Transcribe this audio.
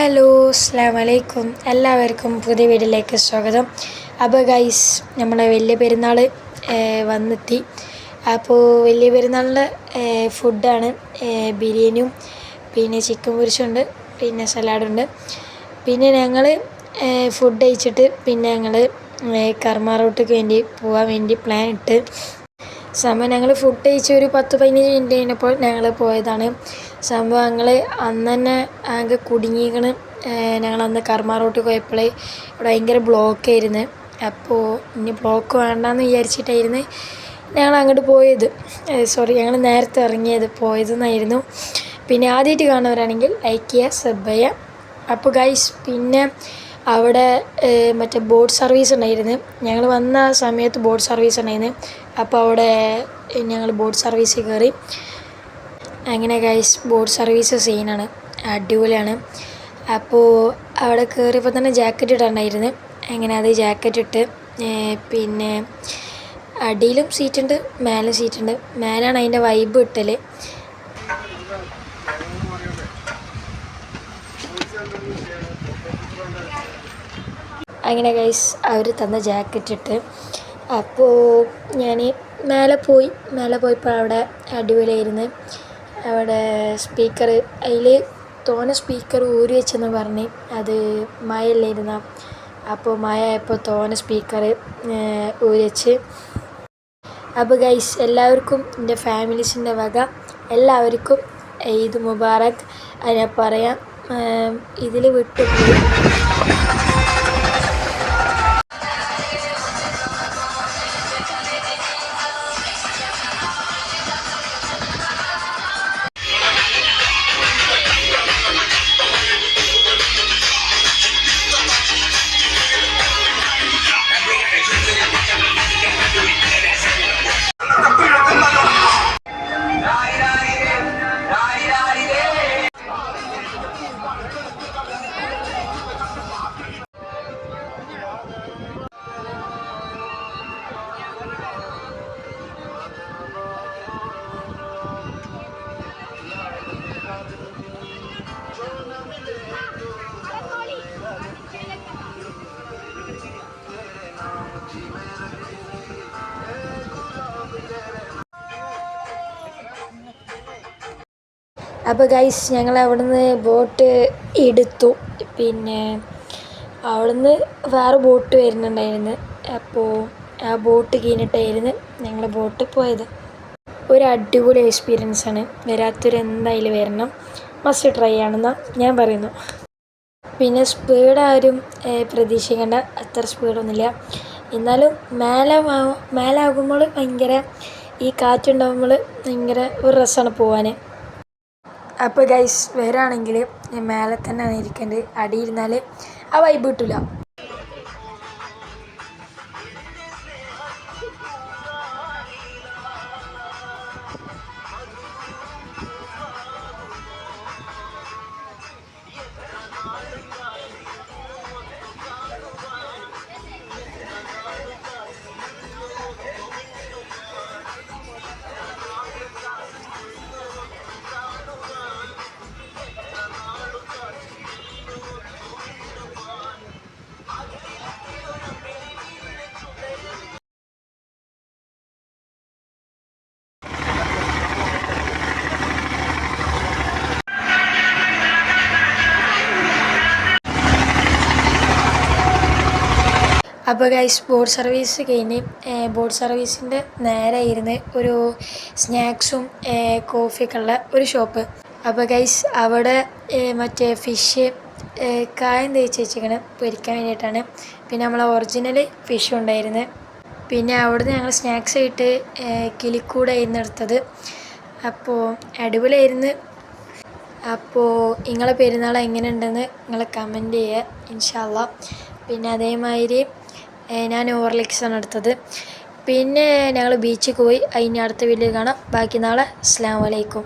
Hello അസ്സലാമു അലൈക്കും. എല്ലാവർക്കും പുതിയ വീഡിയോയിലേക്ക് സ്വാഗതം. അപ്പോൾ ഗൈസ്, നമ്മളെ വലിയ പെരുന്നാൾ വന്നെത്തി. അപ്പോൾ വലിയ പെരുന്നാളിൻ്റെ ഫുഡാണ് ബിരിയാണിയും പിന്നെ ചിക്കൻ പൊരിച്ചുണ്ട്, പിന്നെ സലാഡുണ്ട്. പിന്നെ ഞങ്ങൾ ഫുഡ് കഴിച്ചിട്ട് പിന്നെ ഞങ്ങൾ കർമ്മ റൂട്ടിലേക്ക് പോകാൻ വേണ്ടി പ്ലാൻ ഇട്ട് സംഭവം ഞങ്ങൾ ഫുഡ് കഴിച്ച് ഒരു 10-15 മിനിറ്റ് കഴിഞ്ഞപ്പോൾ ഞങ്ങൾ പോയതാണ്. സംഭവം ഞങ്ങൾ അന്ന് തന്നെ ആകെ കുടുങ്ങിയിരിക്കണ്. ഞങ്ങളന്ന് കർമ്മ റൂട്ടിൽ പോയപ്പോൾ ഇവിടെ ഭയങ്കര ബ്ലോക്കായിരുന്നു. അപ്പോൾ ഇനി ബ്ലോക്ക് വേണ്ടാന്ന് വിചാരിച്ചിട്ടായിരുന്നു ഞങ്ങൾ അങ്ങോട്ട് പോയത്. ഞങ്ങൾ നേരത്തെ പോയതെന്നായിരുന്നു. പിന്നെ ആദ്യമായിട്ട് കാണുന്നവരാണെങ്കിൽ ലൈക്ക് ചെയ്യുക, സബ് ചെയ്യുക. അപ്പോൾ ഗൈസ്, പിന്നെ അവിടെ മറ്റേ ബോട്ട് സർവീസ് ഉണ്ടായിരുന്നു. ഞങ്ങൾ വന്ന സമയത്ത് ബോട്ട് സർവീസ് ഉണ്ടായിരുന്നു. അപ്പോൾ അവിടെ ഞങ്ങൾ ബോട്ട് സർവീസിൽ കയറി. അങ്ങനെ ഗൈസ്, ബോട്ട് സർവീസ് സീനാണ്, അടിപൊളിയാണ്. അപ്പോൾ അവിടെ കയറിയപ്പോൾ തന്നെ ജാക്കറ്റ് ഇടണ്ടായിരുന്നു. അങ്ങനെ അത് ജാക്കറ്റ് ഇട്ട് പിന്നെ അടിയിലും സീറ്റുണ്ട്, മേലും സീറ്റുണ്ട്. മേലാണ് അതിൻ്റെ വൈബ് കിട്ടൽ. അങ്ങനെ ഗൈസ്, അവർ തന്ന ജാക്കറ്റ് ഇട്ട് അപ്പോൾ ഞാൻ മേലെ പോയപ്പോൾ അവിടെ അടിപൊളിയായിരുന്നു. അവിടെ സ്പീക്കർ, അതിൽ തോനെ സ്പീക്കർ ഊരി വെച്ചെന്ന് പറഞ്ഞ്, അത് മഴയല്ലായിരുന്ന. അപ്പോൾ മഴ ആയപ്പോൾ തോനെ സ്പീക്കർ ഊരി വെച്ച്. അപ്പോൾ ഗൈസ്, എല്ലാവർക്കും എൻ്റെ ഫാമിലീസിൻ്റെ വക എല്ലാവർക്കും ഈദ് മുബാറക്. അതിനെ പറയാം, ഇതിൽ വിട്ടുപോയി. അപ്പോൾ ഗൈസ്, ഞങ്ങൾ അവിടുന്ന് ബോട്ട് എടുത്തു. പിന്നെ അവിടുന്ന് വേറെ ബോട്ട് വരുന്നുണ്ടായിരുന്നു. അപ്പോൾ ആ ബോട്ട് കീഴിട്ടായിരുന്നു ഞങ്ങൾ ബോട്ട് പോയത്. ഒരു അടിപൊളി എക്സ്പീരിയൻസാണ്. വരാത്തൊരെന്തായാലും വരണം, മസ്റ്റ് ട്രൈ ആണെന്നാണ് ഞാൻ പറയുന്നു. പിന്നെ സ്പീഡ് ആരും പ്രതീക്ഷിക്കേണ്ട, അത്ര സ്പീഡൊന്നുമില്ല. എന്നാലും മേലാകുമ്പോൾ ഭയങ്കര ഈ കാറ്റുണ്ടാകുമ്പോൾ ഭയങ്കര ഒരു രസമാണ് പോവാൻ. അപ്പോൾ ഗൈസ്, വരാണെങ്കിൽ മേലെ തന്നെയാണ് ഇരിക്കേണ്ടത്. അടിയിരുന്നാൽ ആ വൈബ് കിട്ടില്ല. അപ്പോൾ ഗൈസ്, ബോട്ട് സർവീസ് കഴിഞ്ഞ് ബോട്ട് സർവീസിൻ്റെ നേരെ ഇരുന്ന് ഒരു സ്നാക്സും കോഫിയൊക്കെ ഉള്ള ഒരു ഷോപ്പ്. അപ്പോൾ ഗൈസ്, അവിടെ മറ്റേ ഫിഷ് കായം തേച്ച് വെച്ചിരിക്കണം പൊരിക്കാൻ വേണ്ടിയിട്ടാണ്. പിന്നെ നമ്മളെ ഒറിജിനൽ ഫിഷും ഉണ്ടായിരുന്നു. പിന്നെ അവിടുന്ന് ഞങ്ങൾ സ്നാക്സ് ആയിട്ട് കിളിക്കൂടായിരുന്നു എടുത്തത്. അപ്പോൾ അടിപൊളിയായിരുന്നു. അപ്പോൾ നിങ്ങളെ പെരുന്നാൾ എങ്ങനെയുണ്ടെന്ന് നിങ്ങൾ കമൻറ്റ് ചെയ്യുക ഇൻഷാ അള്ളാ. പിന്നെ അതേമാതിരി ഞാൻ ഓവർലിക്സാണ് എടുത്തത്. പിന്നെ ഞങ്ങൾ ബീച്ചിൽ പോയി. അതിന് അടുത്ത വീഡിയോ കാണാം. ബാക്കി നാളെ. അസ്സലാമു അലൈക്കും.